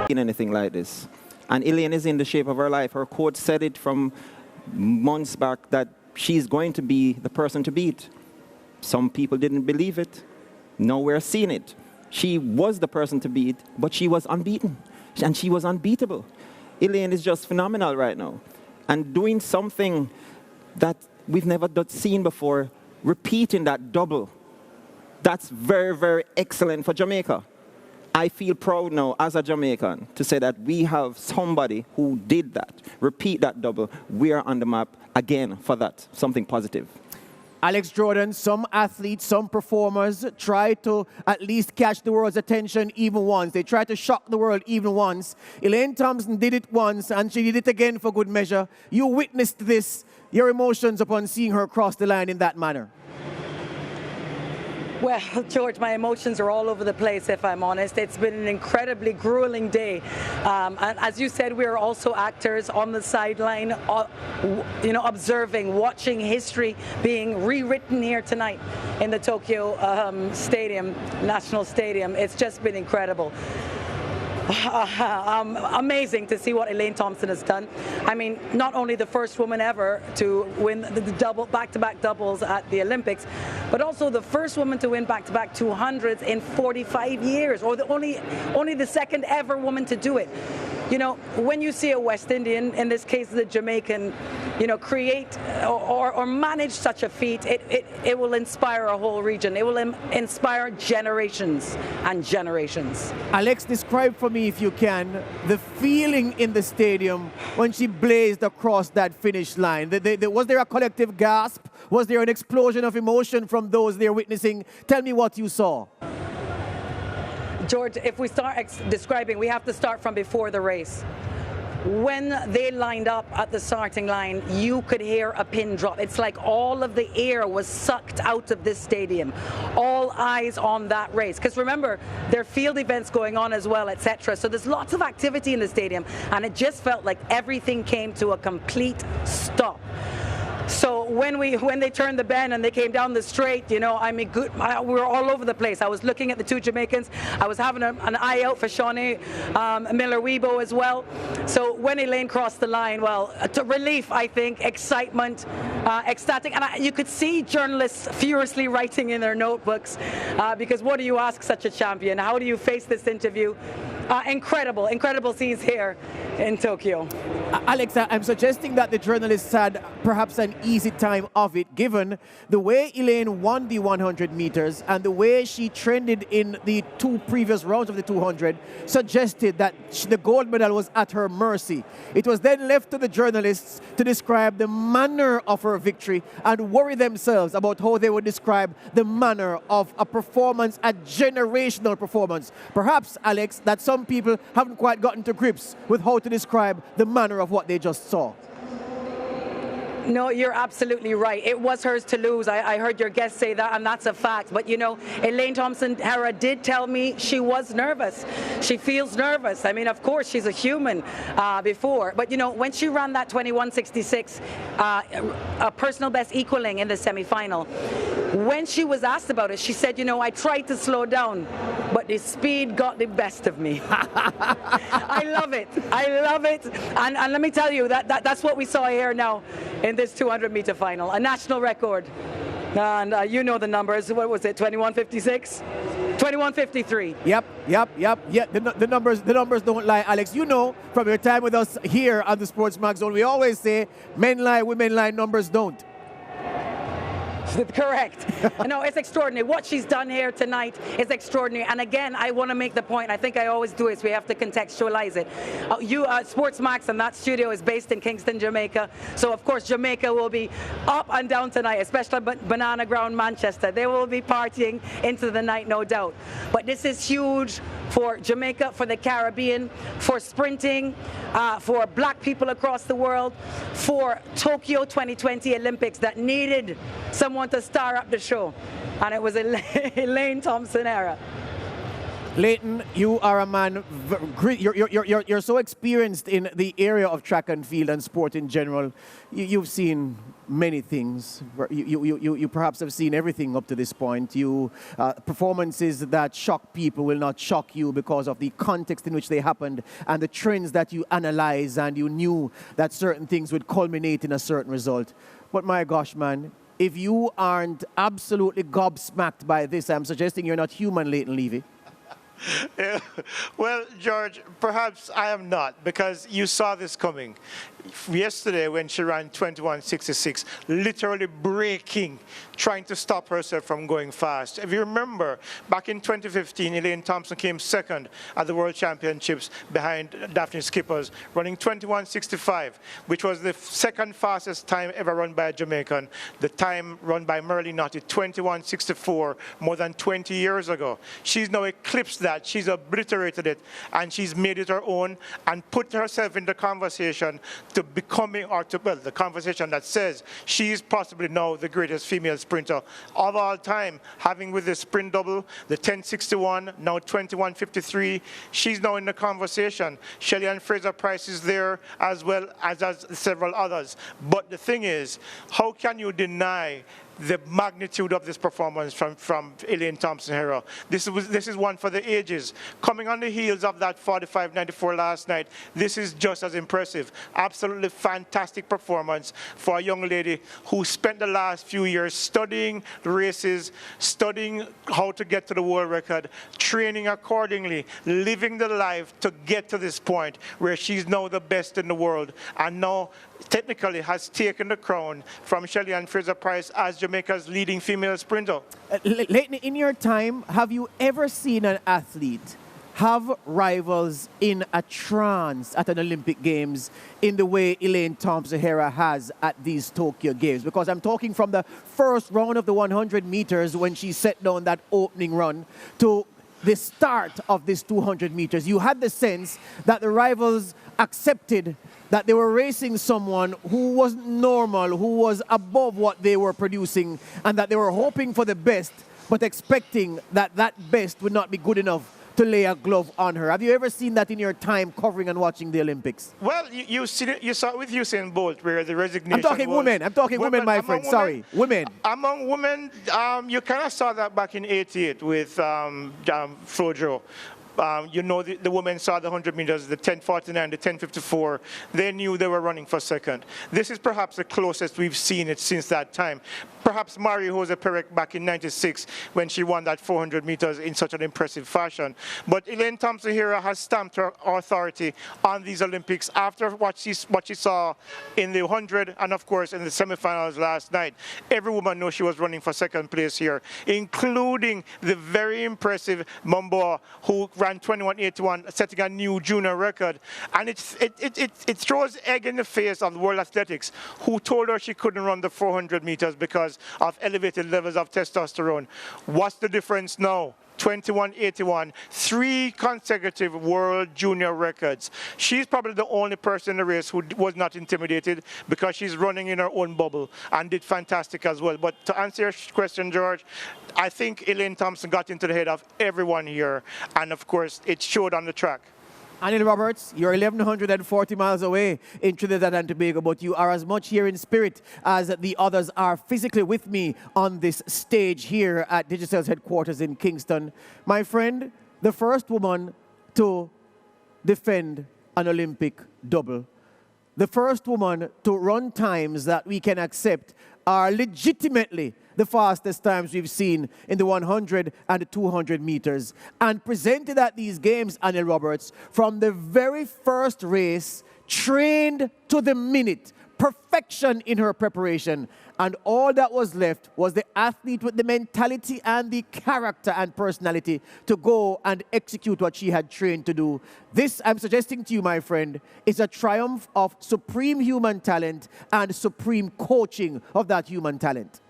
in anything like this. And ELAINE is in the shape of her life. Her coach said it from months back that she's going to be the person to beat. Some people didn't believe it. Now we're seeing it. She was the person to beat, but she was unbeaten. And she was unbeatable. ELAINE is just phenomenal right now. And doing something that we've never seen before, repeating that double, that's very, very excellent for Jamaica. I feel proud now as a Jamaican to say that we have somebody who did that, repeat that double. We are on the map again for that, something positive. Alex Jordan, some athletes, some performers try to at least catch the world's attention even once. They try to shock the world even once. ELAINE Thompson did it once, and she did it again for good measure. You witnessed this, your emotions upon seeing her cross the line in that manner. Well, George, my emotions are all over the place, if I'm honest. It's been an incredibly grueling day. And as you said, we are also actors on the sideline, observing, watching history being rewritten here tonight in the Tokyo Stadium, National Stadium. It's just been incredible. Amazing to see what ELAINE Thompson has done. I mean, not only the first woman ever to win the double back-to-back doubles at the Olympics, but also the first woman to win back-to-back 200s in 45 years, or only the second ever woman to do it. You know, when you see a West Indian, in this case the Jamaican, create or manage such a feat, it will inspire a whole region. It will inspire generations and generations. Alex, describe for me, if you can, the feeling in the stadium when she blazed across that finish line. Was there a collective gasp? Was there an explosion of emotion from those there witnessing? Tell me what you saw. George, if we start describing, we have to start from before the race. When they lined up at the starting line, you could hear a pin drop. It's like all of the air was sucked out of this stadium. All eyes on that race. Because remember, there are field events going on as well, etc. So there's lots of activity in the stadium, and it just felt like everything came to a complete stop. So when they turned the bend and they came down the straight, we were all over the place. I was looking at the two Jamaicans. I was having an eye out for Shawnee Miller-Weibo as well. So when ELAINE crossed the line, well, to relief, I think, excitement, ecstatic. And you could see journalists furiously writing in their notebooks because what do you ask such a champion? How do you face this interview? Incredible scenes here in Tokyo. Alex, I'm suggesting that the journalists had perhaps an easy time of it, given the way ELAINE won the 100 meters and the way she trended in the two previous rounds of the 200 suggested that the gold medal was at her mercy. It was then left to the journalists to describe the manner of her victory and worry themselves about how they would describe the manner of a performance, a generational performance. Perhaps, Alex, that some people haven't quite gotten to grips with how to describe the manner of what they just saw. No, you're absolutely right. It was hers to lose. I heard your guest say that, and that's a fact. But ELAINE Thompson Herah did tell me she was nervous. She feels nervous. I mean, of course, she's a human before. But when she ran that 21.66, a personal best equaling in the semi-final, when she was asked about it, she said, I tried to slow down, but the speed got the best of me. I love it. I love it. And let me tell you, that's what we saw here now in this 200-meter final, a national record. And you know the numbers. What was it, 21.56? 21.53. Yep. Yeah, the numbers don't lie, Alex. From your time with us here on the SportsMax Zone, we always say, men lie, women lie, numbers don't. Correct. No, it's extraordinary. What she's done here tonight is extraordinary. And again, I want to make the point, I think I always do it, so we have to contextualize it. SportsMax and that studio is based in Kingston, Jamaica. So, of course, Jamaica will be up and down tonight, especially Banana Ground Manchester. They will be partying into the night, no doubt. But this is huge for Jamaica, for the Caribbean, for sprinting, for black people across the world, for Tokyo 2020 Olympics that needed someone to star up the show. And it was ELAINE Thompson Herah. Leighton, you are a man, you're so experienced in the area of track and field and sport in general. You've seen many things. You perhaps have seen everything up to this point. Performances that shock people will not shock you because of the context in which they happened and the trends that you analyze, and you knew that certain things would culminate in a certain result. But my gosh, man, if you aren't absolutely gobsmacked by this, I'm suggesting you're not human, Leighton Levy. Yeah. Well, George, perhaps I am not, because you saw this coming. Yesterday, when she ran 21.66, literally breaking, trying to stop herself from going fast. If you remember, back in 2015, Elaine Thompson came second at the World Championships behind Daphne Skippers, running 21.65, which was the second fastest time ever run by a Jamaican. The time run by Merle Nottie, 21.64, more than 20 years ago. She's now eclipsed that. She's obliterated it, and she's made it her own and put herself in the conversation to becoming, or to, well, the conversation that says she's possibly now the greatest female sprinter of all time, having with the sprint double, the 10.61, now 21.53. She's now in the conversation. Shelly-Ann Fraser-Pryce is there, as well as several others. But the thing is, how can you deny the magnitude of this performance from Elaine Thompson Herah? This is one for the ages. Coming on the heels of that 45.94 last night, this is just as impressive. Absolutely fantastic performance for a young lady who spent the last few years studying the races, studying how to get to the world record, training accordingly, living the life to get to this point where she's now the best in the world, and now technically has taken the crown from Shelly-Ann Fraser-Pryce as Jamaica's leading female sprinter. Leighton, in your time, have you ever seen an athlete have rivals in a trance at an Olympic Games in the way Elaine Thompson Herah has at these Tokyo Games? Because I'm talking from the first round of the 100 meters when she set down that opening run to the start of this 200 meters. You had the sense that the rivals accepted that they were racing someone who wasn't normal, who was above what they were producing, and that they were hoping for the best, but expecting that that best would not be good enough to lay a glove on her. Have you ever seen that in your time covering and watching the Olympics? Well, you saw it with Usain Bolt, where the resignation I'm talking women. I'm talking women, my friend. Women, sorry, women. Among women, you kind of saw that back in '88 with Flojo. You know, the women saw the 100 meters, the 10.49, the 10.54. They knew they were running for second. This is perhaps the closest we've seen it since that time. Perhaps Marie-Jose Perec back in '96 when she won that 400 meters in such an impressive fashion. But Elaine Thompson Herah has stamped her authority on these Olympics after what she saw in the 100 and, of course, in the semifinals last night. Every woman knows she was running for second place here, including the very impressive Momboa, who ran 21.81, setting a new junior record. And it throws egg in the face of World Athletics, who told her she couldn't run the 400 meters because of elevated levels of testosterone. What's the difference now? 21.81, 3 consecutive world junior records. She's probably the only person in the race who was not intimidated because she's running in her own bubble and did fantastic as well. But to answer your question, George, I think Elaine Thompson got into the head of everyone here, and of course it showed on the track. Anil Roberts, you're 1,140 miles away in Trinidad and Tobago, but you are as much here in spirit as the others are physically with me on this stage here at Digicel's headquarters in Kingston. My friend, the first woman to defend an Olympic double. The first woman to run times that we can accept are legitimately the fastest times we've seen in the 100 and the 200 meters. And presented at these games, Anil Roberts, from the very first race, trained to the minute, perfection in her preparation. And all that was left was the athlete with the mentality and the character and personality to go and execute what she had trained to do. This, I'm suggesting to you, my friend, is a triumph of supreme human talent and supreme coaching of that human talent.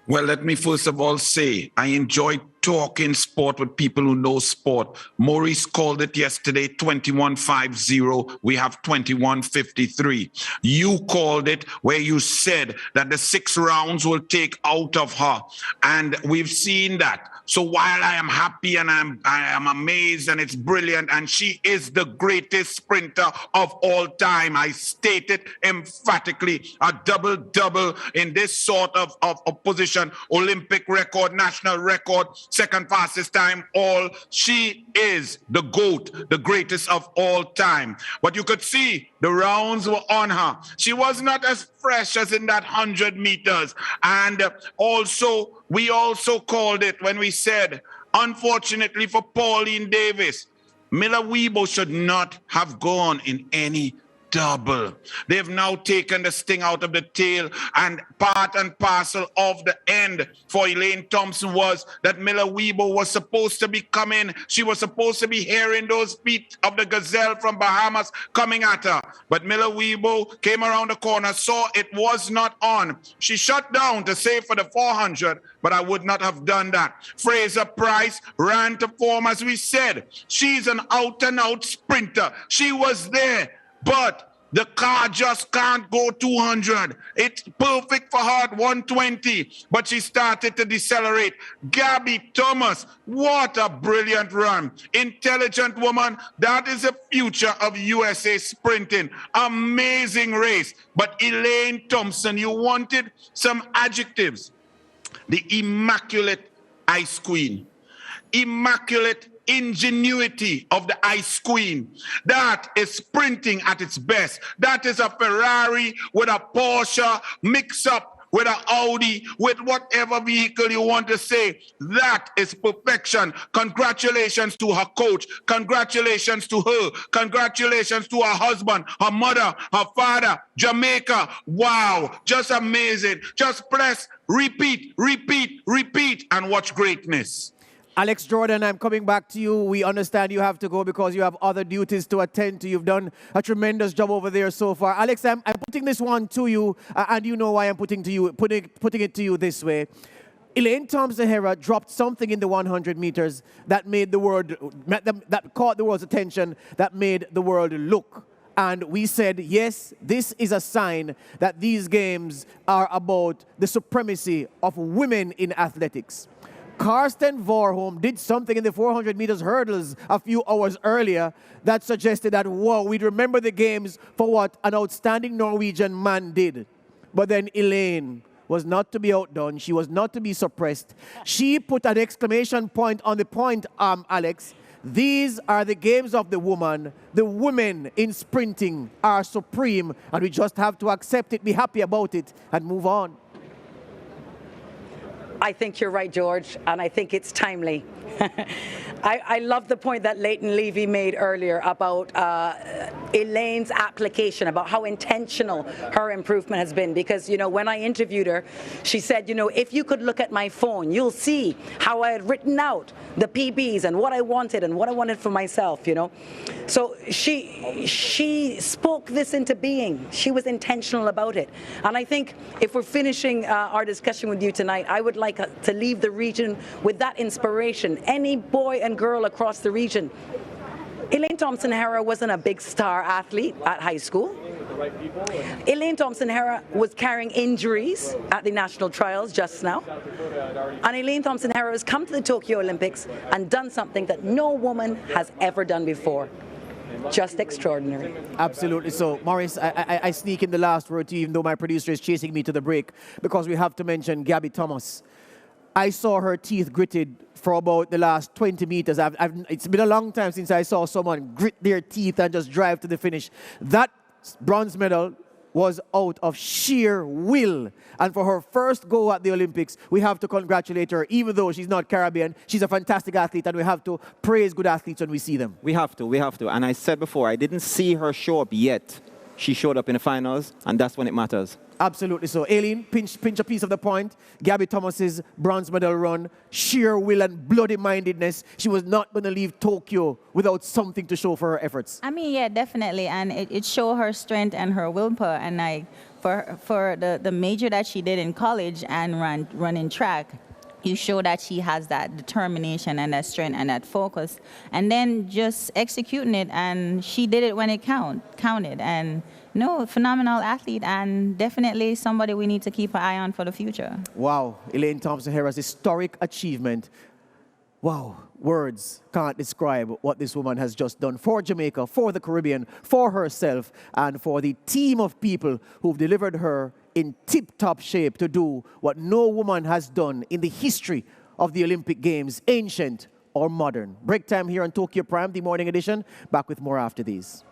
Well, let me first of all say, I enjoy talking sport with people who know sport. Maurice called it yesterday 21.50. We have 21.53. You called it where you said that the 6 rounds will take out of her. And we've seen that. So while I am happy and I am amazed and it's brilliant, and she is the greatest sprinter of all time, I state it emphatically, a double-double in this sort of position, Olympic record, national record, second fastest time, all. She is the GOAT, the greatest of all time. But you could see the rounds were on her. She was not as fresh as in that 100 meters. And also, we also called it when we said, unfortunately for Pauline Davis, Miller Weibo should not have gone in any double. They've now taken the sting out of the tail, and part and parcel of the end for Elaine Thompson was that Miller Weibo was supposed to be coming. She was supposed to be hearing those feet of the gazelle from Bahamas coming at her. But Miller Weibo came around the corner, saw it was not on. She shut down to save for the 400, but I would not have done that. Fraser Price ran to form, as we said. She's an out-and-out sprinter. She was there. But the car just can't go 200. It's perfect for her at 120, but she started to decelerate. Gabby Thomas, what a brilliant run. Intelligent woman, that is the future of USA sprinting. Amazing race. But Elaine Thompson, you wanted some adjectives. The immaculate ice queen. Immaculate ingenuity of the ice queen. That is sprinting at its best. That is a Ferrari with a Porsche mix up with an Audi, with whatever vehicle you want to say. That is perfection. Congratulations to her coach. Congratulations to her. Congratulations to her husband, her mother, her father, Jamaica. Wow, just amazing. Just press, repeat, repeat, repeat, and watch greatness. Alex Jordan, I'm coming back to you. We understand you have to go because you have other duties to attend to. You've done a tremendous job over there so far. Alex, I'm putting this one to you, and you know why I'm putting it to you this way. Elaine Thompson Herah dropped something in the 100 meters that made the world, that caught the world's attention, that made the world look. And we said, yes, this is a sign that these games are about the supremacy of women in athletics. KARSTEN WARHOLM did something in the 400 meters hurdles a few hours earlier that suggested that, whoa, we'd remember the games for what an outstanding Norwegian man did. But then Elaine was not to be outdone. She was not to be suppressed. She put an exclamation point on the point, Alex. These are the games of the woman. The women in sprinting are supreme, and we just have to accept it, be happy about it, and move on. I think you're right, George, and I think it's timely. I love the point that Leighton Levy made earlier about Elaine's application, about how intentional her improvement has been. Because, you know, when I interviewed her, she said, you know, if you could look at my phone, you'll see how I had written out the PBs and what I wanted for myself, you know. So she spoke this into being. She was intentional about it. And I think if we're finishing our discussion with you tonight, I would like to leave the region with that inspiration. Any boy and girl across the region. Elaine Thompson Herah wasn't a big star athlete at high school. Elaine Thompson Herah was carrying injuries at the national trials just now. And Elaine Thompson Herah has come to the Tokyo Olympics and done something that no woman has ever done before. Just extraordinary. Absolutely so. Maurice, I sneak in the last word to you, even though my producer is chasing me to the break, because we have to mention Gabby Thomas. I saw her teeth gritted for about the last 20 meters. It's been a long time since I saw someone grit their teeth and just drive to the finish. That bronze medal was out of sheer will. And for her first go at the Olympics, we have to congratulate her. Even though she's not Caribbean, she's a fantastic athlete, and we have to praise good athletes when we see them. We have to. And I said before, I didn't see her show up yet. She showed up in the finals, and that's when it matters. Absolutely so. Aileen, pinch a piece of the point. Gabby Thomas's bronze medal run, sheer will and bloody-mindedness. She was not going to leave Tokyo without something to show for her efforts. I mean, yeah, definitely. And it showed her strength and her willpower. And for the major that she did in college and running track, you show that she has that determination and that strength and that focus. And then just executing it, and she did it when it counted. And no, phenomenal athlete, and definitely somebody we need to keep an eye on for the future. Wow, Elaine Thompson Herah's historic achievement. Wow, words can't describe what this woman has just done for Jamaica, for the Caribbean, for herself, and for the team of people who've delivered her in tip-top shape to do what no woman has done in the history of the Olympic Games, ancient or modern. Break time here on Tokyo Prime, the morning edition. Back with more after these.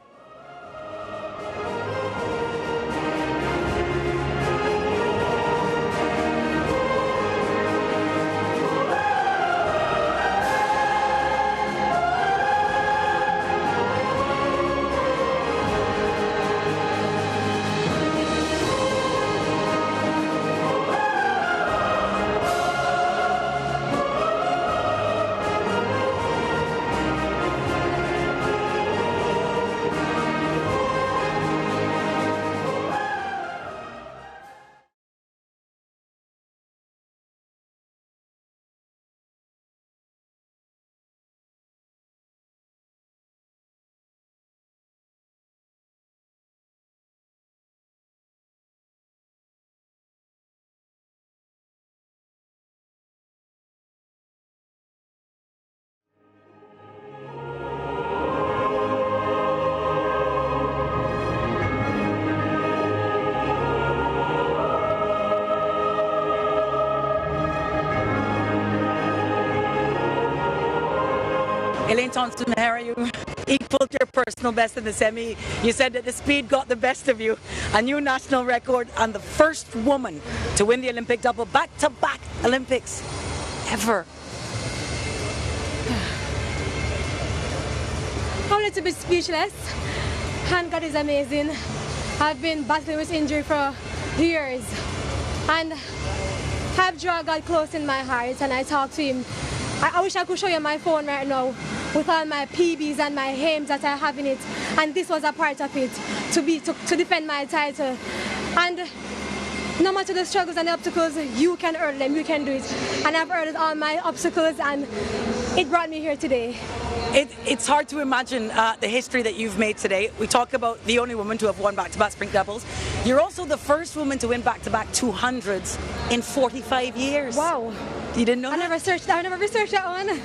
Elaine Thompson Herah, you equaled your personal best in the semi. You said that the speed got the best of you. A new national record and the first woman to win the Olympic double, back-to-back Olympics ever. I'm a little bit speechless. And God is amazing. I've been battling with injury for years. And I've drawn God close in my heart and I talk to him. I wish I could show you my phone right now with all my PBs and my aims that I have in it. And this was a part of it, to defend my title. And no matter the struggles and the obstacles, you can hurdle them, you can do it. And I've hurdled all my obstacles and it brought me here today. It's hard to imagine the history that you've made today. We talk about the only woman to have won back-to-back sprint doubles. You're also the first woman to win back-to-back 200s in 45 years. Wow. You didn't know I never researched that one.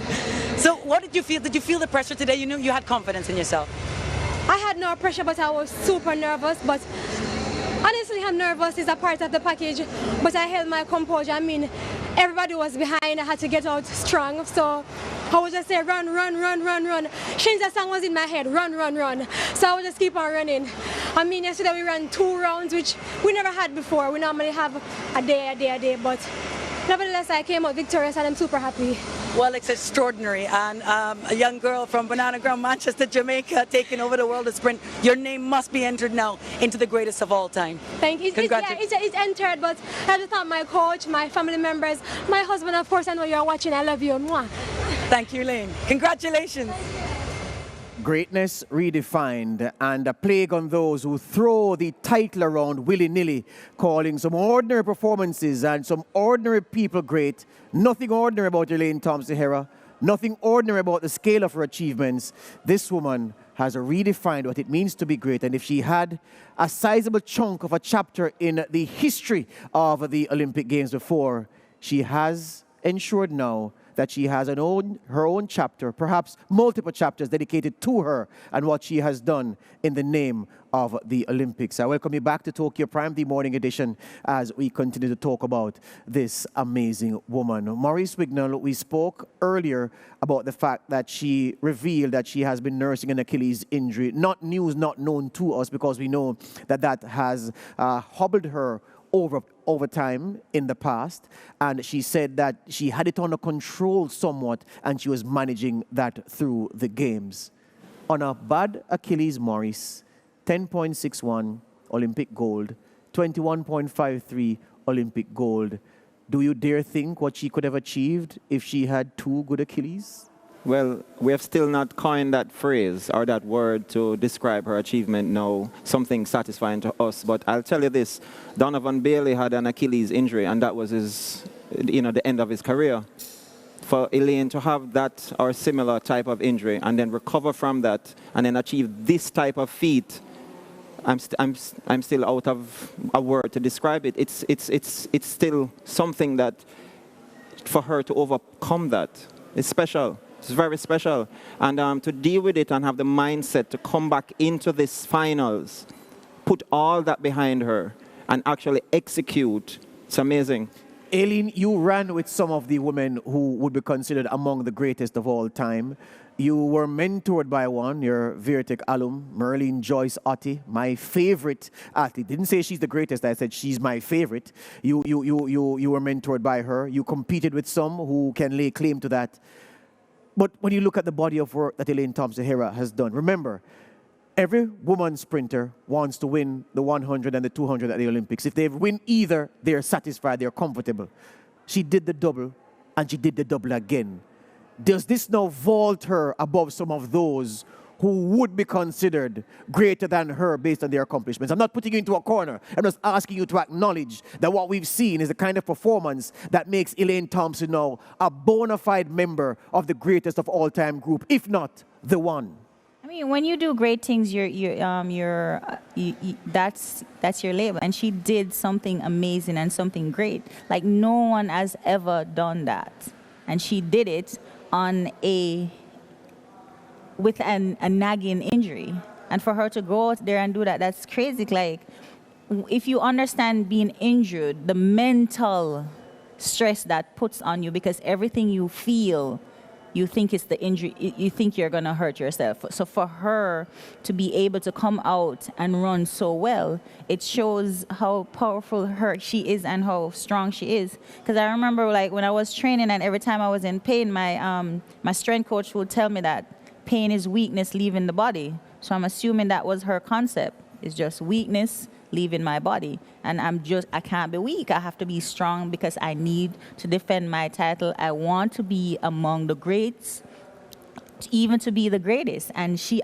So what did you feel? Did you feel the pressure today? You knew you had confidence in yourself. I had no pressure, but I was super nervous. But honestly, I'm nervous. It's a part of the package. But I held my composure. I mean, everybody was behind. I had to get out strong. So I would just say, run, run, run, run, run. Shinza's song was in my head, run, run, run. So I would just keep on running. I mean, yesterday we ran 2 rounds, which we never had before. We normally have a day, but nevertheless, I came out victorious and I'm super happy. Well, it's extraordinary. And a young girl from Banana Ground, Manchester, Jamaica, taking over the world of sprint. Your name must be entered now into the greatest of all time. Thank you. It's entered, but I just thank my coach, my family members, my husband, of course. I know you're watching. I love you. Mwah. Thank you, Elaine. Congratulations. Greatness redefined, and a plague on those who throw the title around willy-nilly, calling some ordinary performances and some ordinary people great. Nothing ordinary about Elaine Thompson Herah, nothing ordinary about the scale of her achievements. This woman has redefined what it means to be great, and if she had a sizable chunk of a chapter in the history of the Olympic Games before, she has ensured now that she has her own chapter, perhaps multiple chapters dedicated to her and what she has done in the name of the Olympics. I welcome you back to Tokyo Prime, the morning edition, as we continue to talk about this amazing woman. Maurice Wignall, we spoke earlier about the fact that she revealed that she has been nursing an Achilles injury. Not news, not known to us, because we know that that has hobbled her over time in the past, and she said that she had it under control somewhat and she was managing that through the games. On a bad Achilles, Maurice, 10.61 Olympic gold, 21.53 Olympic gold. Do you dare think what she could have achieved if she had 2 good Achilles? Well, we have still not coined that phrase or that word to describe her achievement now, something satisfying to us. But I'll tell you this, Donovan Bailey had an Achilles injury, and that was his, the end of his career. For Elaine to have that or similar type of injury and then recover from that and then achieve this type of feat, I'm still out of a word to describe it. It's still something that, for her to overcome that, It's special. It's very special. And to deal with it and have the mindset to come back into this finals, put all that behind her, and actually execute, it's amazing. Aileen, you ran with some of the women who would be considered among the greatest of all time. You were mentored by one, your Virtek alum, Merlene Joyce Otti, my favorite athlete. Didn't say she's the greatest, I said she's my favorite. You were mentored by her. You competed with some who can lay claim to that. But when you look at the body of work that ELAINE Thompson Herah has done, remember, every woman sprinter wants to win the 100 and the 200 at the Olympics. If they win either, they're satisfied, they're comfortable. She did the double, and she did the double again. Does this now vault her above some of those who would be considered greater than her based on their accomplishments? I'm not putting you into a corner. I'm just asking you to acknowledge that what we've seen is the kind of performance that makes ELAINE Thompson now a bona fide member of the greatest of all-time group, if not the one. I mean, when you do great things, that's your label. And she did something amazing and something great. Like no one has ever done that, and she did it with a nagging injury. And for her to go out there and do that, that's crazy. Like, if you understand being injured, the mental stress that puts on you, because everything you feel, you think it's the injury, you think you're gonna hurt yourself. So for her to be able to come out and run so well, it shows how powerful she is and how strong she is. Because I remember, like, when I was training and every time I was in pain, my strength coach would tell me that pain is weakness leaving the body. So I'm assuming that was her concept. It's just weakness leaving my body. And I can't be weak. I have to be strong because I need to defend my title. I want to be among the greats, even to be the greatest. And she's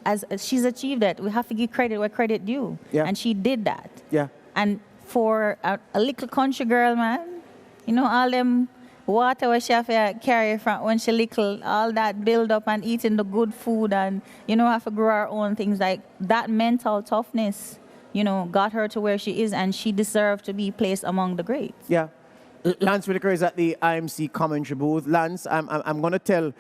achieved that. We have to give credit where credit due. Yeah. And she did that. Yeah. And for a little country girl, man, you know, all them water where she have to carry from when she little, all that build up and eating the good food and, you know, have to grow her own things, like that mental toughness, you know, got her to where she is, and she deserved to be placed among the greats. Yeah. Lance Whitaker is at the IMC commentary booth. Lance, I'm going to tell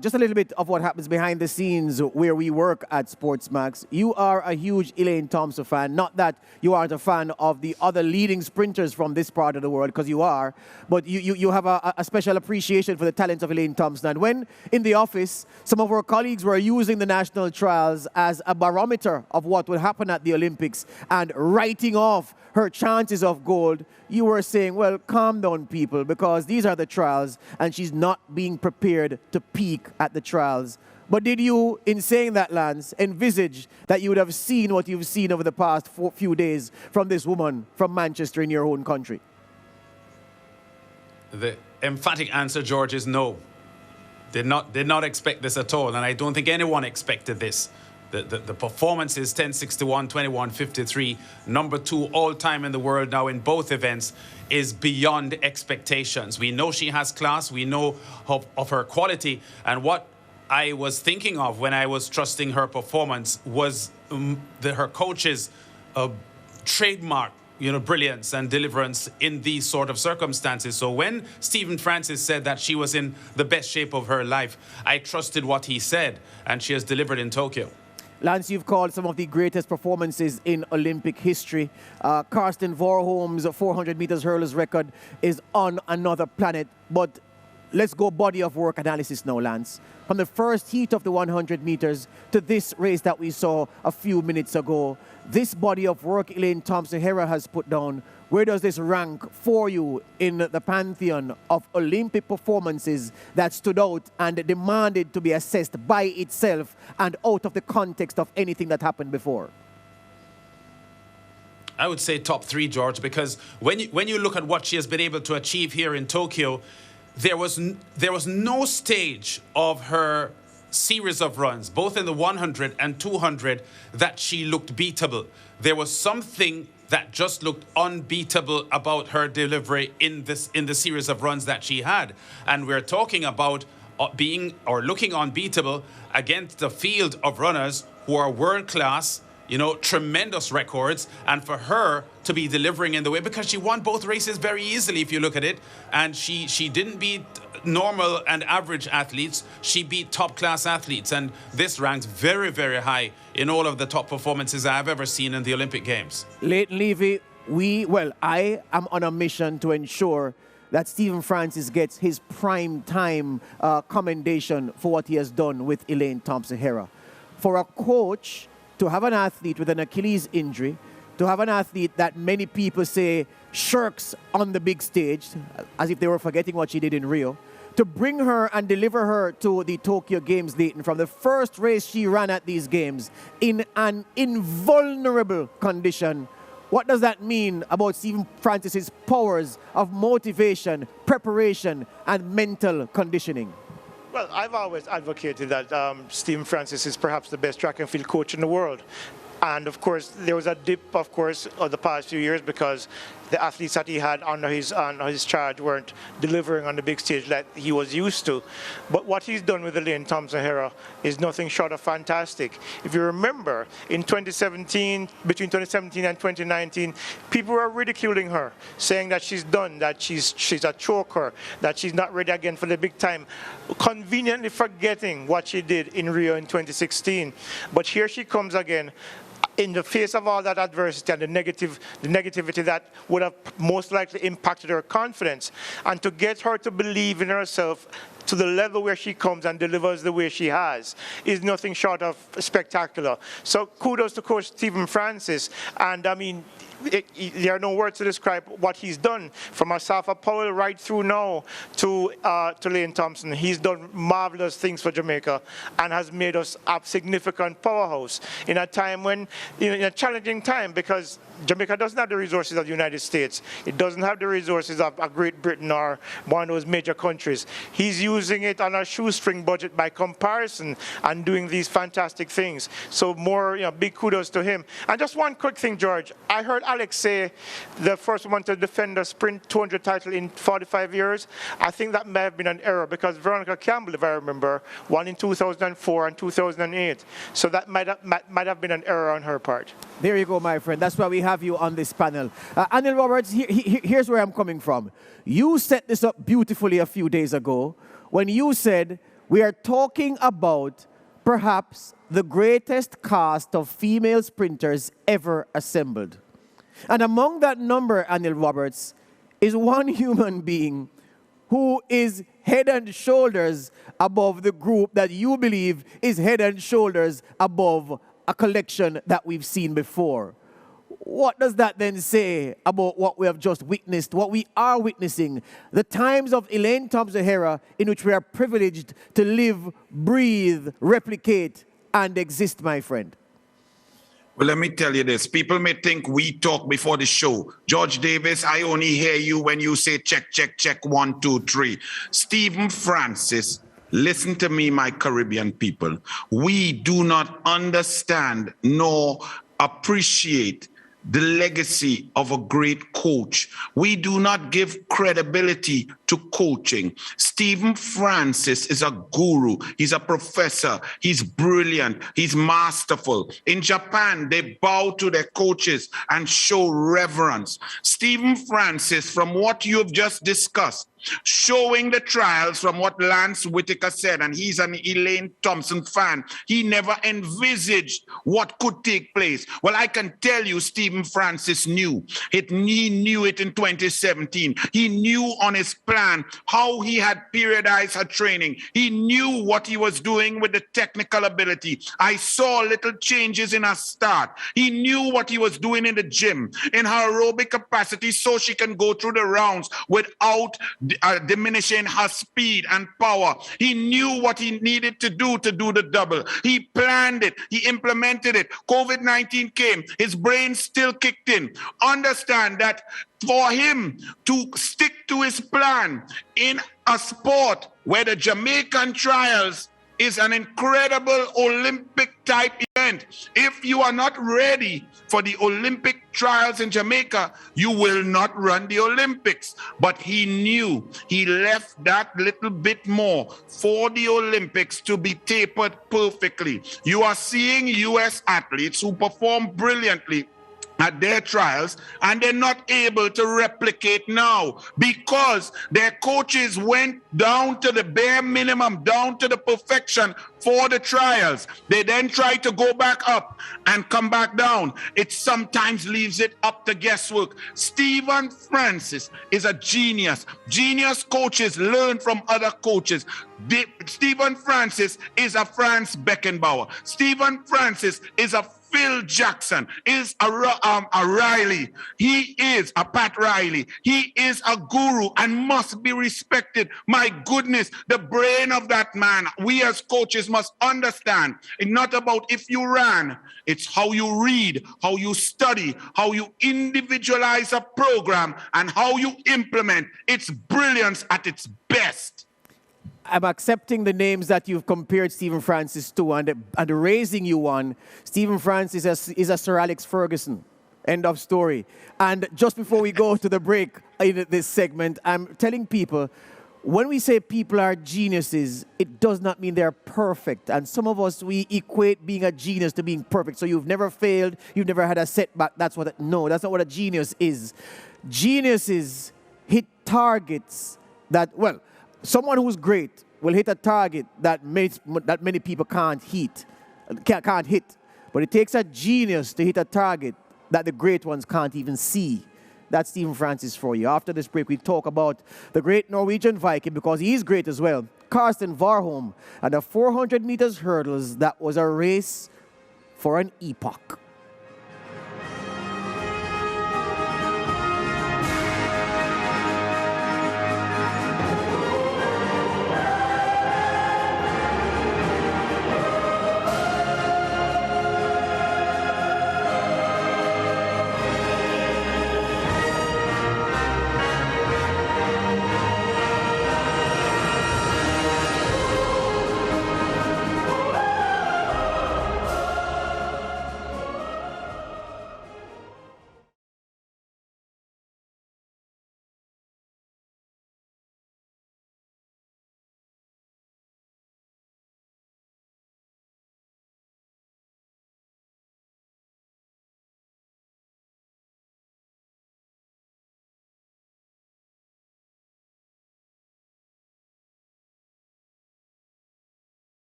just a little bit of what happens behind the scenes where we work at SportsMax. You are a huge ELAINE Thompson fan. Not that you aren't a fan of the other leading sprinters from this part of the world, because you are, but you have a special appreciation for the talents of ELAINE Thompson. And when in the office, some of our colleagues were using the national trials as a barometer of what would happen at the Olympics and writing off her chances of gold, you were saying, well, calm down, people, because these are the trials, and she's not being prepared to peak at the trials. But did you, in saying that, Lance, envisage that you would have seen what you've seen over the past few days from this woman from Manchester in your own country? The emphatic answer, George, is no. Did not expect this at all, and I don't think anyone expected this. The performance is 10:61, 21:53, number 2 all-time in the world now in both events, is beyond expectations. We know she has class, we know of her quality, and what I was thinking of when I was trusting her performance was her coach's trademark, you know, brilliance and deliverance in these sort of circumstances. So when Stephen Francis said that she was in the best shape of her life, I trusted what he said, and she has delivered in Tokyo. Lance, you've called some of the greatest performances in Olympic history. KARSTEN WARHOLM's 400 meters hurlers record is on another planet. But let's go body of work analysis now, Lance. From the first heat of the 100 meters to this race that we saw a few minutes ago, this body of work ELAINE Thompson Herah has put down, where does this rank for you in the pantheon of Olympic performances that stood out and demanded to be assessed by itself and out of the context of anything that happened before? I would say top 3, George, because when you look at what she has been able to achieve here in Tokyo, there was no stage of her series of runs, both in the 100 and 200, that she looked beatable. There was something that just looked unbeatable about her delivery in the series of runs that she had. And we're talking about looking unbeatable against a field of runners who are world class, you know, tremendous records, and for her to be delivering in the way, because she won both races very easily if you look at it, and she didn't beat normal and average athletes. She beat top-class athletes, and this ranks very, very high in all of the top performances I've ever seen in the Olympic Games. Leighton Levy, I am on a mission to ensure that Stephen Francis gets his prime time commendation for what he has done with Elaine Thompson Herah. For a coach to have an athlete with an Achilles injury, to have an athlete that many people say shirks on the big stage, as if they were forgetting what she did in Rio, to bring her and deliver her to the Tokyo Games, Leighton, from the first race she ran at these games in an invulnerable condition. What does that mean about Stephen Francis's powers of motivation, preparation, and mental conditioning? Well, I've always advocated that Stephen Francis is perhaps the best track and field coach in the world. And of course, there was a dip, of course, of the past few years because the athletes that he had under his charge weren't delivering on the big stage like he was used to. But what he's done with Elaine Thompson Herah is nothing short of fantastic. If you remember, in 2017, between 2017 and 2019, people were ridiculing her, saying that she's done, that she's a choker, that she's not ready again for the big time, conveniently forgetting what she did in Rio in 2016. But here she comes again, in the face of all that adversity and the negativity that would have most likely impacted her confidence, and to get her to believe in herself to the level where she comes and delivers the way she has is nothing short of spectacular. So kudos to Coach Stephen Francis, and I mean, there are no words to describe what he's done from Asafa Powell right through now to Elaine Thompson. He's done marvelous things for Jamaica and has made us a significant powerhouse in a time when, in a challenging time, because Jamaica doesn't have the resources of the United States. It doesn't have the resources of Great Britain or one of those major countries. He's using it on a shoestring budget by comparison and doing these fantastic things. So more, big kudos to him. And just one quick thing, George. I heard Alex say the first one to defend the sprint 200 title in 45 years. I think that may have been an error because Veronica Campbell, if I remember, won in 2004 and 2008. So that might have been an error on her part. There you go, my friend. That's why we have you on this panel. Anil Roberts, here's where I'm coming from. You set this up beautifully a few days ago when you said we are talking about perhaps the greatest cast of female sprinters ever assembled. And among that number, Anil Roberts, is one human being who is head and shoulders above the group that you believe is head and shoulders above a collection that we've seen before. What does that then say about what we have just witnessed, what we are witnessing, the times of Elaine Thompson Herah in which we are privileged to live, breathe, replicate, and exist, my friend? Well, let me tell you this. People may think we talk before the show. George Davis, I only hear you when you say check, check, check, 1, 2, 3. Stephen Francis, listen to me, my Caribbean people. We do not understand nor appreciate the legacy of a great coach. We do not give credibility to coaching. Stephen Francis is a guru. He's a professor. He's brilliant. He's masterful. In Japan, they bow to their coaches and show reverence. Stephen Francis, from what you have just discussed, showing the trials from what Lance Whitaker said, and he's an Elaine Thompson fan. He never envisaged what could take place. Well, I can tell you, Stephen Francis knew it. He knew it in 2017. He knew on his plan how he had periodized her training. He knew what he was doing with the technical ability. I saw little changes in her start. He knew what he was doing in the gym, in her aerobic capacity, so she can go through the rounds without diminishing her speed and power. He knew what he needed to do the double. He planned it. He implemented it. COVID-19 came. His brain still kicked in. Understand that for him to stick to his plan in a sport where the Jamaican trials is an incredible Olympic type event. If you are not ready for the Olympic trials in Jamaica, you will not run the Olympics. But he knew he left that little bit more for the Olympics to be tapered perfectly. You are seeing U.S. athletes who perform brilliantly at their trials, and they're not able to replicate now because their coaches went down to the bare minimum, down to the perfection for the trials. They then try to go back up and come back down. It sometimes leaves it up to guesswork. Stephen Francis is a genius. Genius coaches learn from other coaches. Stephen Francis is a Franz Beckenbauer. Stephen Francis is a Phil Jackson, is a Riley. He is a Pat Riley. He is a guru and must be respected. My goodness, the brain of that man. We as coaches must understand. It's not about if you ran. It's how you read, how you study, how you individualize a program, and how you implement. It's brilliance at its best. I'm accepting the names that you've compared Stephen Francis to, and raising you one. Stephen Francis is a Sir Alex Ferguson. End of story. And just before we go to the break in this segment, I'm telling people, when we say people are geniuses, it does not mean they're perfect. And some of us, we equate being a genius to being perfect. So you've never failed, you've never had a setback. No, that's not what a genius is. Geniuses hit targets that, well, someone who's great will hit a target that many people can't hit. But it takes a genius to hit a target that the great ones can't even see. That's Stephen Francis for you. After this break, we talk about the great Norwegian Viking, because he's great as well, KARSTEN WARHOLM, and the 400 meters hurdles. That was a race for an epoch.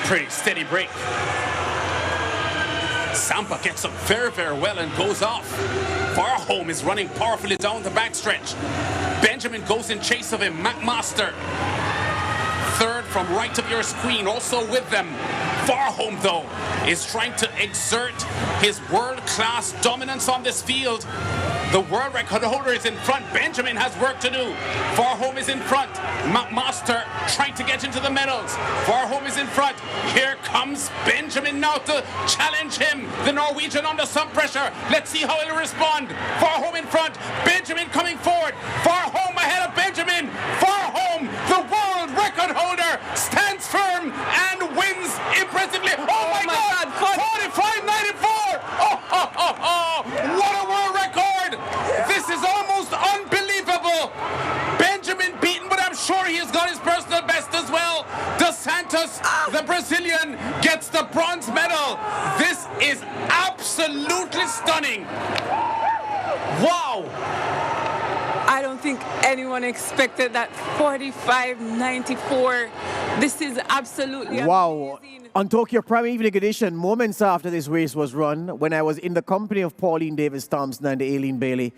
Pretty steady break. Sampa gets up very, very well and goes off. WARHOLM is running powerfully down the backstretch. Benjamin goes in chase of him. McMaster, third from right of your screen, also with them. WARHOLM, though, is trying to exert his world-class dominance on this field. The world record holder is in front. Benjamin has work to do. WARHOLM is in front. McMaster trying to get into the medals. WARHOLM is in front. Here comes Benjamin now to challenge him. The Norwegian under some pressure. Let's see how he'll respond. WARHOLM in front. Benjamin coming forward. WARHOLM ahead of Benjamin. WARHOLM, the world record holder, stands firm and wins impressively. Oh my God! 45.94. What a world record! This is almost unbelievable. Benjamin beaten, but I'm sure he has got his personal best as well. Dos Santos, the Brazilian, gets the bronze medal. This is absolutely stunning. Wow. I don't think anyone expected that 45.94 This is absolutely Wow. amazing. On Tokyo Prime Evening Edition, moments after this race was run, when I was in the company of Pauline Davis-Thompson and Aileen Bailey,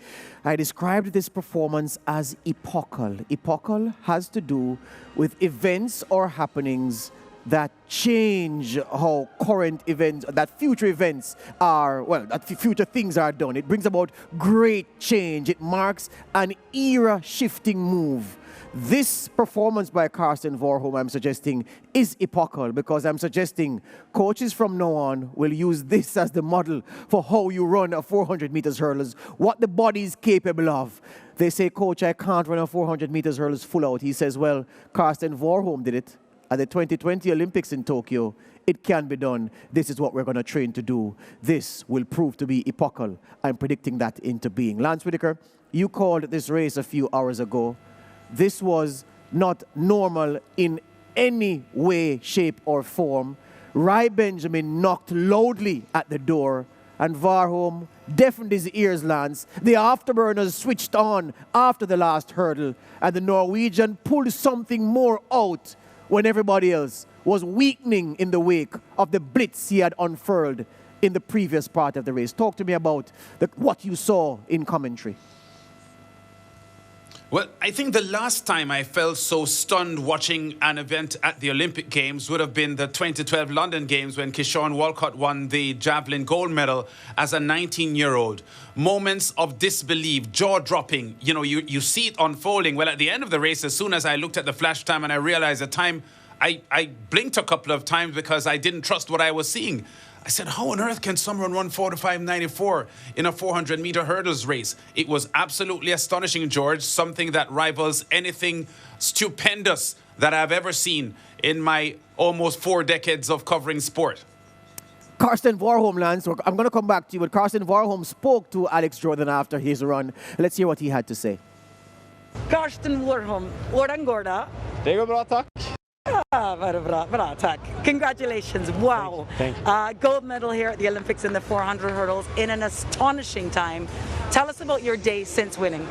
I described this performance as epochal. Epochal has to do with events or happenings that change how current events, that future events are, well, that future things are done. It brings about great change. It marks an era-shifting move. This performance by KARSTEN WARHOLM, I'm suggesting, is epochal, because I'm suggesting coaches from now on will use this as the model for how you run a 400 meters hurdles, what the body is capable of. They say, Coach, I can't run a 400 meters hurdles full out. He says, well, KARSTEN WARHOLM did it at the 2020 Olympics in Tokyo. It can be done. This is what we're going to train to do. This will prove to be epochal. I'm predicting that into being. Lance Whitaker, you called this race a few hours ago. This was not normal in any way, shape, or form. Rai Benjamin knocked loudly at the door, and WARHOLM deafened his ears, Lance. The afterburners switched on after the last hurdle, and the Norwegian pulled something more out when everybody else was weakening in the wake of the blitz he had unfurled in the previous part of the race. Talk to me about what you saw in commentary. Well, I think the last time I felt so stunned watching an event at the Olympic Games would have been the 2012 London Games when KYRON Walcott won the javelin gold medal as a 19-year-old. Moments of disbelief, jaw-dropping. You know, you see it unfolding. Well, at the end of the race, as soon as I looked at the flash time and I realized the time, I blinked a couple of times because I didn't trust what I was seeing. I said, how on earth can someone run 45.94 in a 400-meter hurdles race? It was absolutely astonishing, George, something that rivals anything stupendous that I've ever seen in my almost 4 decades of covering sport. KARSTEN WARHOLM, Lance, I'm going to come back to you, but KARSTEN WARHOLM spoke to Alex Jordan after his run. Let's hear what he had to say. KARSTEN WARHOLM, hvordan går det? Det går bra, tack. Bra, tack. Congratulations, wow. Thank you. Gold medal here at the Olympics in the 400 hurdles in an astonishing time. Tell us about your day since winning.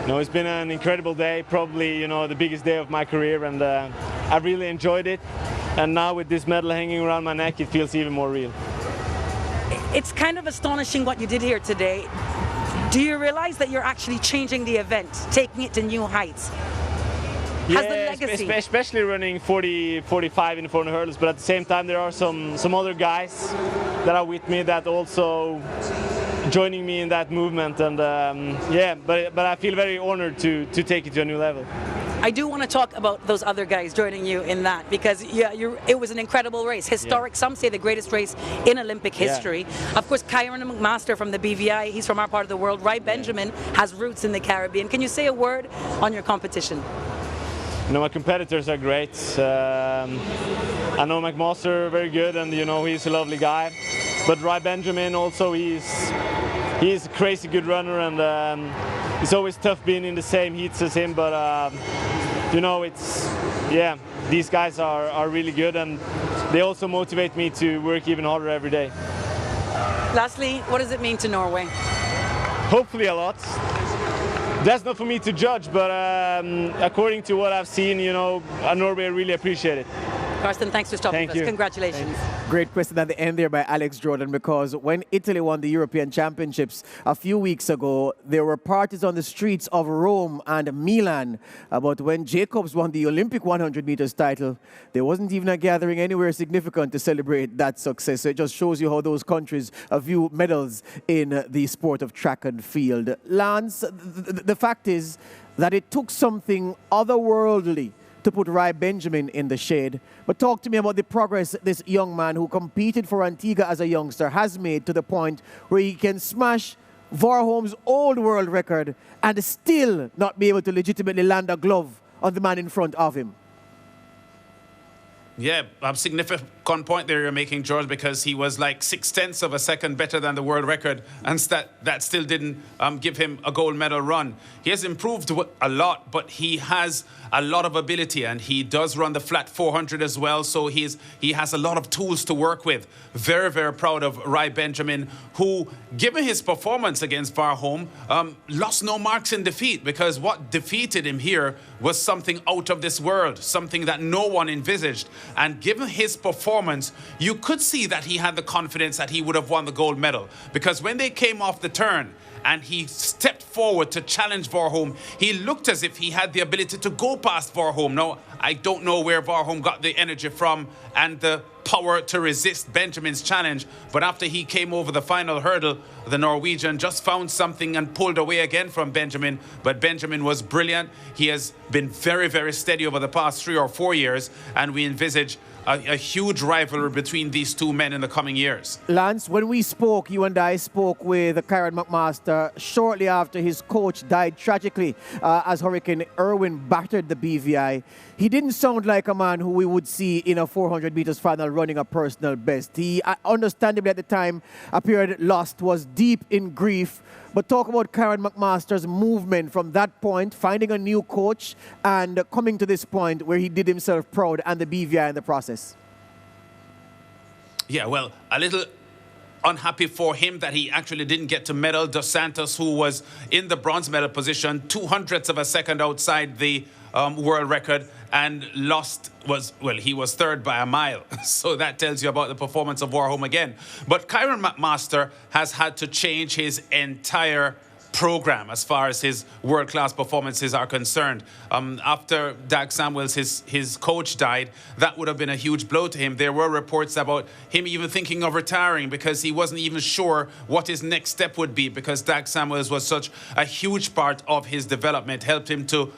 No, it's been an incredible day, probably, you know, the biggest day of my career, and I really enjoyed it. And now with this medal hanging around my neck, it feels even more real. It's kind of astonishing what you did here today. Do you realize that you're actually changing the event, taking it to new heights? Has the legacy, especially running 40-45 in the 400 hurdles, but at the same time there are some other guys that are with me that also joining me in that movement, and yeah, but I feel very honored to take it to a new level. I do want to talk about those other guys joining you in that, because yeah, it was an incredible race, historic. Yeah. Some say the greatest race in Olympic history. Yeah. Of course, KYRON McMaster from the BVI, he's from our part of the world. Rai Benjamin has roots in the Caribbean. Can you say a word on your competition? You know, my competitors are great. I know McMaster very good, and you know, he's a lovely guy. But Rai Benjamin also, he's a crazy good runner, and it's always tough being in the same heats as him. But you know, yeah, these guys are really good, and they also motivate me to work even harder every day. Lastly, what does it mean to Norway? Hopefully a lot. That's not for me to judge, but according to what I've seen, you know, Norway really appreciate it. KARSTEN, thanks for stopping us. Congratulations. Great question at the end there by Alex Jordan, because when Italy won the European Championships a few weeks ago, there were parties on the streets of Rome and Milan. But when Jacobs won the Olympic 100 meters title, there wasn't even a gathering anywhere significant to celebrate that success. So it just shows you how those countries view medals in the sport of track and field. Lance, the fact is that it took something otherworldly to put Rai Benjamin in the shade. But talk to me about the progress this young man who competed for Antigua as a youngster has made to the point where he can smash WARHOLM's old world record and still not be able to legitimately land a glove on the man in front of him. Yeah, a significant point there you're making, George, because he was like 0.6 of a second better than the world record, and that still didn't give him a gold medal run. He has improved a lot, but he has a lot of ability, and he does run the flat 400 as well, so he has a lot of tools to work with. Very, very proud of Rai Benjamin, who, given his performance against WARHOLM, lost no marks in defeat, because what defeated him here was something out of this world, something that no one envisaged. And given his performance, you could see that he had the confidence that he would have won the gold medal, because when they came off the turn and he stepped forward to challenge WARHOLM, he looked as if he had the ability to go past WARHOLM. Now, I don't know where WARHOLM got the energy from and the power to resist Benjamin's challenge, but after he came over the final hurdle, the Norwegian just found something and pulled away again from Benjamin. But Benjamin was brilliant. He has been very, very steady over the past 3 or 4 years, and we envisage a huge rivalry between these two men in the coming years. Lance, when we spoke, you and I spoke with KYRON McMaster shortly after his coach died tragically as Hurricane Irwin battered the BVI. He didn't sound like a man who we would see in a 400 meters final running a personal best. He, understandably at the time, appeared lost, was deep in grief. But talk about KYRON McMaster's movement from that point, finding a new coach, and coming to this point where he did himself proud and the BVI in the process. Yeah, well, a little unhappy for him that he actually didn't get to medal. Dos Santos, who was in the bronze medal position, 0.02 of a second outside the world record, and he was third by a mile. So that tells you about the performance of WARHOLM again. But KYRON McMaster has had to change his entire program as far as his world-class performances are concerned. After Dag Samuels, his coach, died, that would have been a huge blow to him. There were reports about him even thinking of retiring because he wasn't even sure what his next step would be, because Dag Samuels was such a huge part of his development, helped him to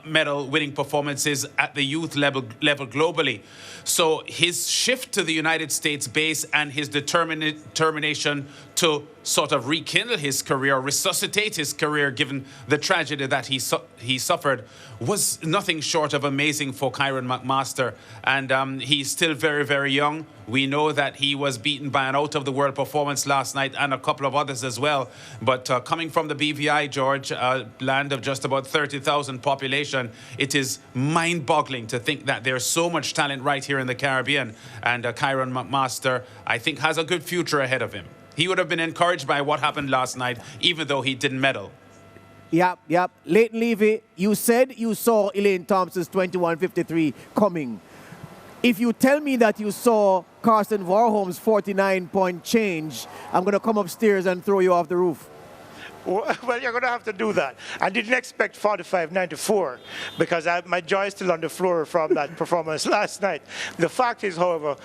medal-winning performances at the youth level globally. So his shift to the United States base and his determination to sort of rekindle his career, resuscitate his career, given the tragedy that he suffered, was nothing short of amazing for KYRON McMaster. And he's still very, very young. We know that he was beaten by an out-of-the-world performance last night and a couple of others as well. But coming from the BVI, George, a land of just about 30,000 population, it is mind-boggling to think that there's so much talent right here in the Caribbean. And KYRON McMaster, I think, has a good future ahead of him. He would have been encouraged by what happened last night, even though he didn't medal. Yep. Leighton Levy, you said you saw Elaine Thompson's 21.53 coming. If you tell me that you saw Karsten Warholm's 49-point change, I'm going to come upstairs and throw you off the roof. Well, you're going to have to do that. I didn't expect 45.94 because my jaw is still on the floor from that performance last night. The fact is, however,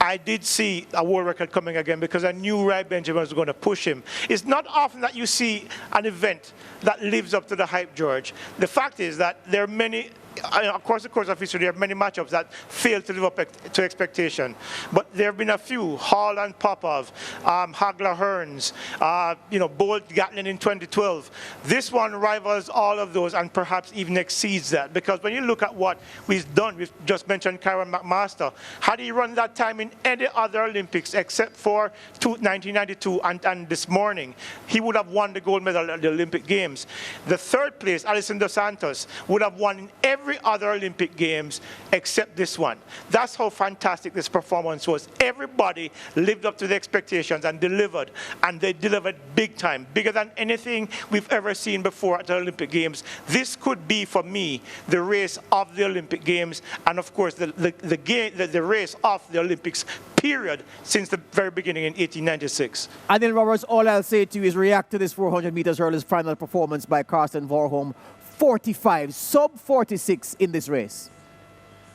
I did see a world record coming again because I knew Rai Benjamin was going to push him. It's not often that you see an event that lives up to the hype, George. The fact is that there are many... Across the course of history, there are many matchups that fail to live up to expectation. But there have been a few: Hall and Popov, Hagler Hearns, Bolt Gatlin in 2012. This one rivals all of those and perhaps even exceeds that. Because when you look at what we've done, we've just mentioned KYRON McMaster. Had he run that time in any other Olympics except for 1992 and this morning, he would have won the gold medal at the Olympic Games. The third place, Alison Dos Santos, would have won in every other Olympic Games except this one. That's how fantastic this performance was. Everybody lived up to the expectations and delivered, and they delivered big time, bigger than anything we've ever seen before at the Olympic Games. This could be, for me, the race of the Olympic Games, and of course the race of the Olympics, period, since the very beginning in 1896. And then, Roberts, all I'll say to you is react to this 400 meters hurlers final performance by Karsten Warholm. 45, sub 46 in this race.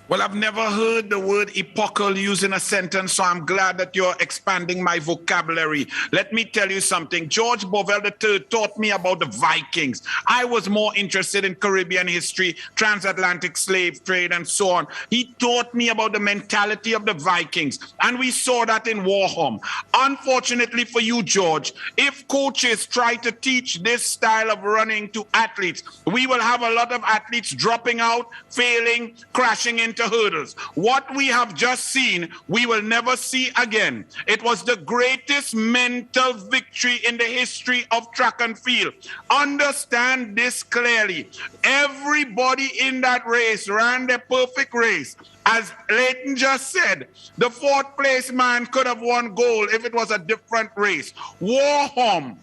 Well, I've never heard the word epochal used in a sentence, so I'm glad that you're expanding my vocabulary. Let me tell you something. George Bovell III taught me about the Vikings. I was more interested in Caribbean history, transatlantic slave trade, and so on. He taught me about the mentality of the Vikings, and we saw that in WARHOLM. Unfortunately for you, George, if coaches try to teach this style of running to athletes, we will have a lot of athletes dropping out, failing, crashing in into hurdles. What we have just seen, we will never see again. It was the greatest mental victory in the history of track and field. Understand this clearly. Everybody in that race ran the perfect race. As Leighton just said, the fourth place man could have won gold if it was a different race. WARHOLM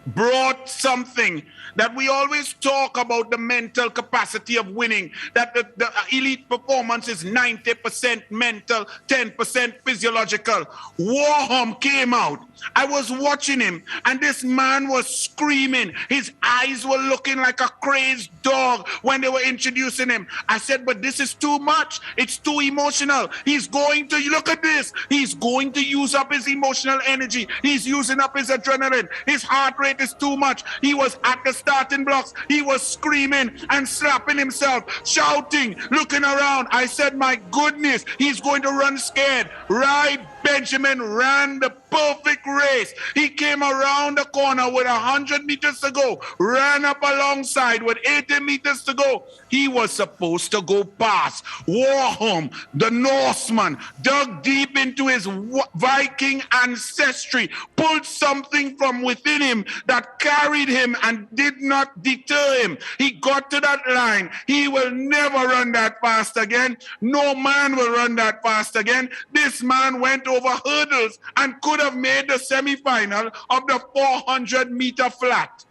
brought something that we always talk about, the mental capacity of winning, that the elite performance is 90% mental, 10% physiological. WARHOLM came out. I was watching him, and this man was screaming. His eyes were looking like a crazed dog when they were introducing him. I said, but this is too much. It's too emotional. He's going to, look at this. He's going to use up his emotional energy. He's using up his adrenaline. His heart rate is too much. He was at the starting blocks. He was screaming and slapping himself, shouting, looking around. I said, my goodness, he's going to run scared. Right, Benjamin ran the perfect race. He came around the corner with 100 meters to go, ran up alongside with 80 meters to go. He was supposed to go past. WARHOLM, the Norseman, dug deep into his Viking ancestry, pulled something from within him that carried him and did not deter him. He got to that line. He will never run that fast again. No man will run that fast again. This man went over hurdles and could have made the semi-final of the 400-meter flat.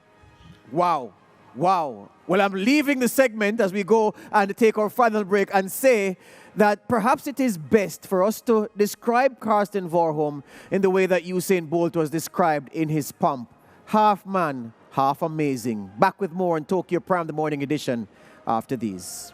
Wow. Wow. Well, I'm leaving the segment as we go and take our final break and say that perhaps it is best for us to describe Karsten WARHOLM in the way that Usain Bolt was described in his pump. Half man, half amazing. Back with more on Tokyo Prime, the morning edition after these.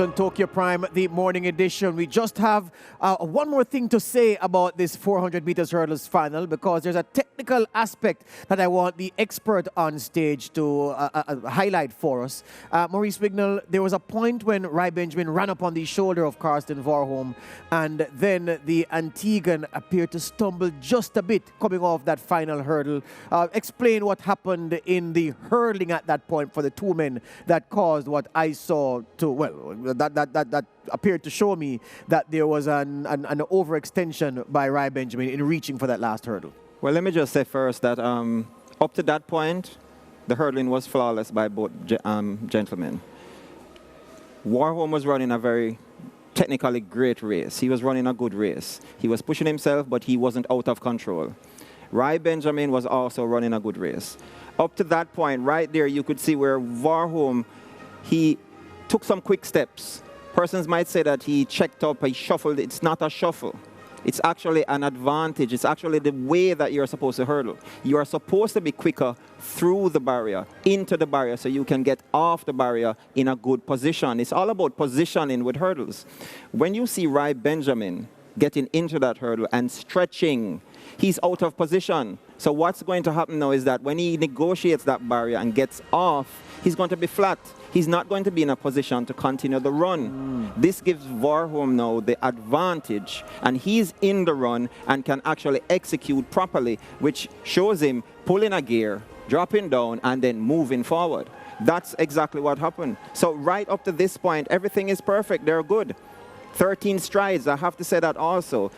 On Tokyo Prime, the morning edition. We just have one more thing to say about this 400 meters hurdles final, because there's a technical aspect that I want the expert on stage to highlight for us. Maurice Wignall, there was a point when Rai Benjamin ran up on the shoulder of Karsten WARHOLM, and then the Antiguan appeared to stumble just a bit coming off that final hurdle. Explain what happened in the hurling at that point for the two men that caused what I saw to, well, that appeared to show me that there was an overextension by Rai Benjamin in reaching for that last hurdle. Well, let me just say first that up to that point, the hurdling was flawless by both gentlemen. WARHOLM was running a very technically great race. He was running a good race. He was pushing himself, but he wasn't out of control. Rai Benjamin was also running a good race. Up to that point, right there, you could see where WARHOLM, he took some quick steps. Persons might say that he checked up, he shuffled. It's not a shuffle. It's actually an advantage. It's actually the way that you're supposed to hurdle. You are supposed to be quicker through the barrier, into the barrier, so you can get off the barrier in a good position. It's all about positioning with hurdles. When you see Rai Benjamin getting into that hurdle and stretching, he's out of position. So what's going to happen now is that when he negotiates that barrier and gets off, he's going to be flat. He's not going to be in a position to continue the run. This gives WARHOLM now the advantage, and he's in the run and can actually execute properly, which shows him pulling a gear, dropping down, and then moving forward. That's exactly what happened. So right up to this point, everything is perfect. They're good. 13 strides, I have to say that also.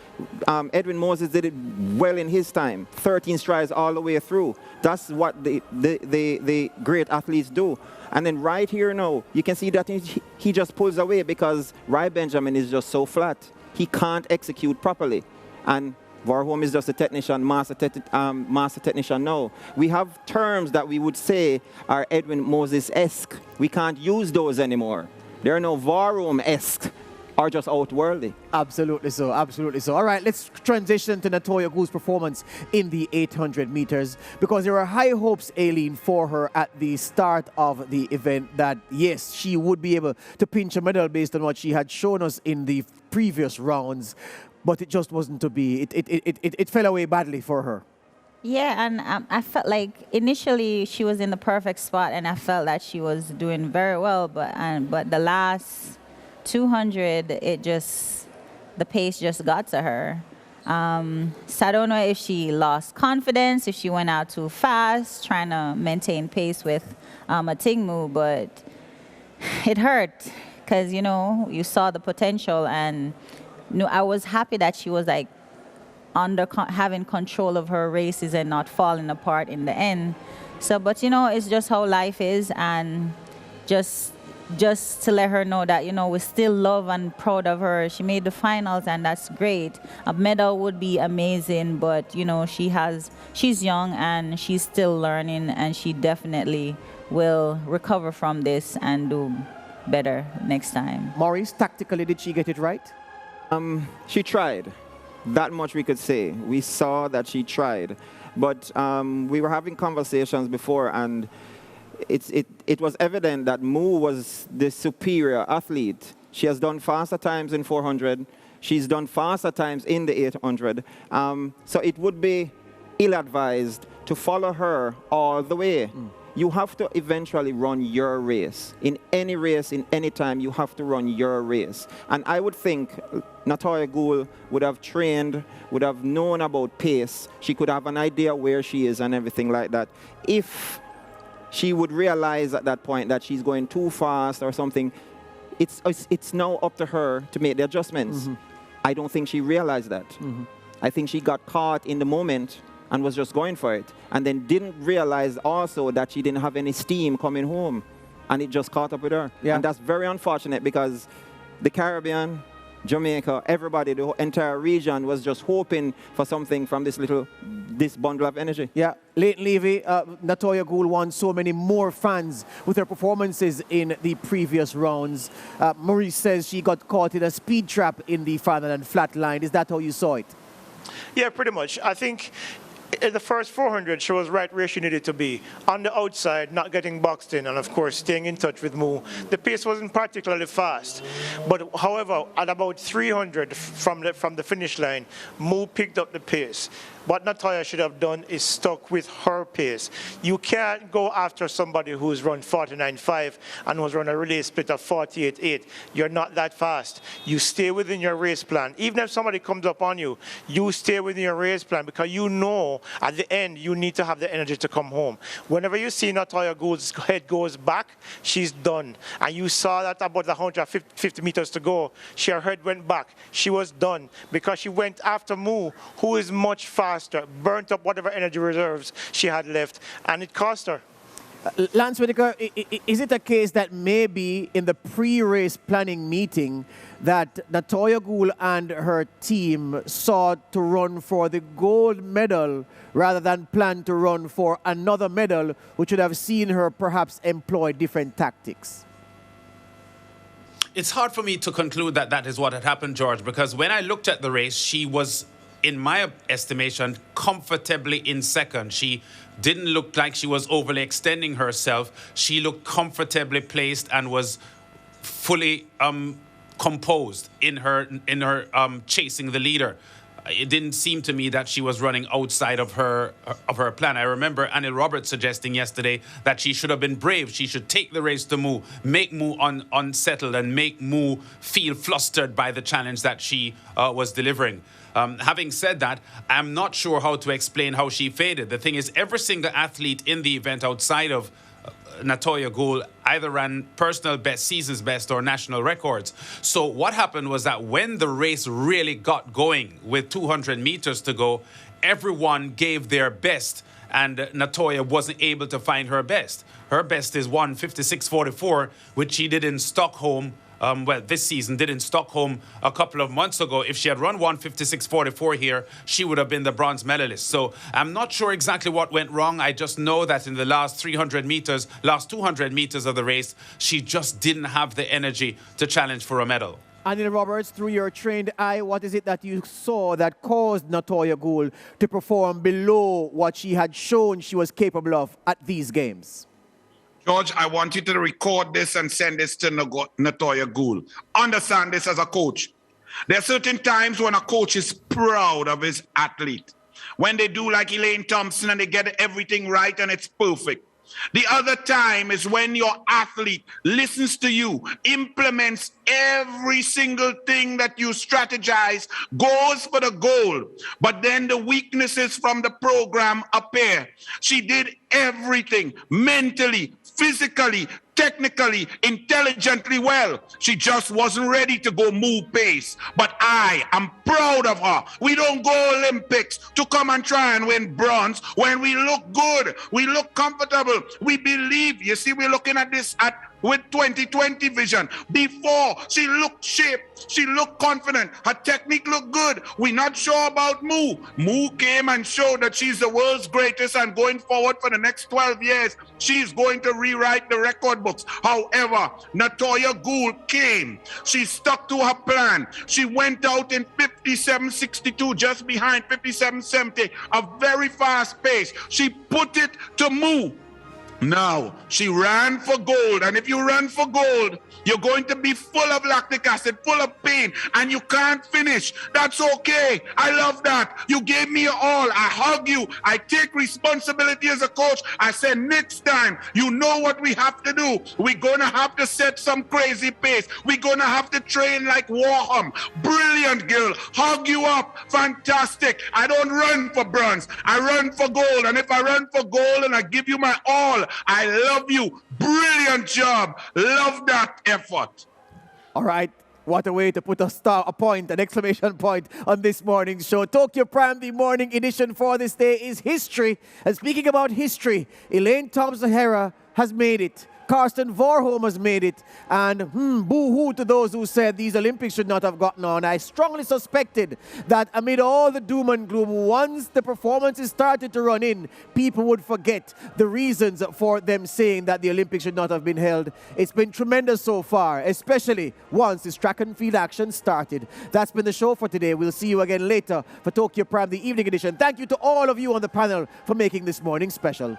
Edwin Moses did it well in his time. 13 strides all the way through. That's what the great athletes do. And then right here now, you can see that he just pulls away because Rai Benjamin is just so flat. He can't execute properly. And WARHOLM is just a technician, master technician now. We have terms that we would say are Edwin Moses-esque. We can't use those anymore. There are no WARHOLM-esque or just outworldly. Absolutely so, absolutely so. All right, let's transition to NATOYA GOULE's performance in the 800 meters, because there were high hopes, ELAINE, for her at the start of the event that, yes, she would be able to pinch a medal based on what she had shown us in the previous rounds, but it just wasn't to be. It fell away badly for her. Yeah, and I felt like initially she was in the perfect spot, and I felt that she was doing very well, but the last 200, the pace just got to her. So I don't know if she lost confidence, if she went out too fast, trying to maintain pace with Atingmu, but it hurt because, you know, you saw the potential, and I was happy that she was like having control of her races and not falling apart in the end. So, but, you know, it's just how life is, and just to let her know that, you know, we still love and proud of her. She made the finals, and that's great. A medal would be amazing, but, you know, she's young and she's still learning, and she definitely will recover from this and do better next time. Maurice, tactically, did she get it right? She tried. That much we could say. We saw that she tried. But we were having conversations before, and it was evident that Mu was the superior athlete. She has done faster times in 400. She's done faster times in the 800. So it would be ill-advised to follow her all the way. You have to eventually run your race. In any race, in any time, you have to run your race. And I would think NATOYA GOULE would have trained, would have known about pace. She could have an idea where she is and everything like that. If she would realize at that point that she's going too fast or something, it's now up to her to make the adjustments. I don't think she realized that. I think she got caught in the moment and was just going for it, and then didn't realize also that she didn't have any steam coming home, and it just caught up with her. Yeah. And that's very unfortunate, because the Caribbean, Jamaica, everybody, the entire region was just hoping for something from this bundle of energy. Yeah, Leighton Levy, NATOYA GOULE won so many more fans with her performances in the previous rounds. Maurice says she got caught in a speed trap in the final and flatlined. Is that how you saw it? Yeah, pretty much. I think in the first 400, she was right where she needed to be. On the outside, not getting boxed in, and of course, staying in touch with Mu. The pace wasn't particularly fast. But however, at about 300 from the finish line, Mu picked up the pace. What NATOYA should have done is stuck with her pace. You can't go after somebody who's run 49.5 and who's run a relay split of 48.8. You're not that fast. You stay within your race plan. Even if somebody comes up on you, you stay within your race plan, because you know at the end you need to have the energy to come home. Whenever you see NATOYA GOULE's head goes back, she's done. And you saw that about 150 meters to go, her head went back. She was done, because she went after Mu, who is much faster, burnt up whatever energy reserves she had left, and it cost her. Lance Whitaker, is it a case that maybe in the pre-race planning meeting that NATOYA GOULE and her team sought to run for the gold medal rather than plan to run for another medal, which would have seen her perhaps employ different tactics? It's hard for me to conclude that that is what had happened, George, because when I looked at the race, she was, in my estimation, comfortably in second. She didn't look like she was overly extending herself. She looked comfortably placed and was fully composed in her chasing the leader. It didn't seem to me that she was running outside of her plan. I remember Anil Roberts suggesting yesterday that she should have been brave. She should take the race to Mu, make Mu unsettled, and make Mu feel flustered by the challenge that she was delivering. Having said that, I'm not sure how to explain how she faded. The thing is, every single athlete in the event outside of NATOYA GOULE either ran personal best, season's best, or national records. So what happened was that when the race really got going with 200 meters to go, everyone gave their best, and NATOYA wasn't able to find her best. Her best is 1:56.44, which she did in Stockholm this season, did in Stockholm a couple of months ago. If she had run 1:56.44 here, she would have been the bronze medalist. So I'm not sure exactly what went wrong. I just know that in the last 200 meters of the race, she just didn't have the energy to challenge for a medal. Anil Roberts, through your trained eye, what is it that you saw that caused NATOYA GOULE to perform below what she had shown she was capable of at these games? George, I want you to record this and send this to NATOYA GOULE. Understand this as a coach. There are certain times when a coach is proud of his athlete. When they do like ELAINE Thompson and they get everything right and it's perfect. The other time is when your athlete listens to you, implements every single thing that you strategize, goes for the goal, but then the weaknesses from the program appear. She did everything mentally, physically, technically, intelligently well. She just wasn't ready to go move pace. But I am proud of her. We don't go Olympics to come and try and win bronze when we look good, we look comfortable, we believe. You see, we're looking at this with 2020 vision. Before, she looked shaped, she looked confident, her technique looked good. We're not sure about Moo. Moo came and showed that she's the world's greatest, and going forward for the next 12 years, she's going to rewrite the record books. However, NATOYA GOULE came. She stuck to her plan. She went out in 57.62, just behind 57.70, a very fast pace. She put it to Moo. Now, she ran for gold, and if you run for gold, you're going to be full of lactic acid, full of pain, and you can't finish. That's okay. I love that. You gave me your all. I hug you. I take responsibility as a coach. I said, next time, you know what we have to do. We're going to have to set some crazy pace. We're going to have to train like WARHOLM. Brilliant, girl. Hug you up. Fantastic. I don't run for bronze. I run for gold, and if I run for gold and I give you my all, I love you. Brilliant job. Love that effort. All right. What a way to put an exclamation point on this morning's show. Tokyo Prime, the morning edition for this day is history. And speaking about history, ELAINE Thompson Herah has made it. KARSTEN WARHOLM has made it. And boo-hoo to those who said these Olympics should not have gotten on. I strongly suspected that amid all the doom and gloom, once the performances started to run in, people would forget the reasons for them saying that the Olympics should not have been held. It's been tremendous so far, especially once this track and field action started. That's been the show for today. We'll see you again later for Tokyo Prime, the evening edition. Thank you to all of you on the panel for making this morning special.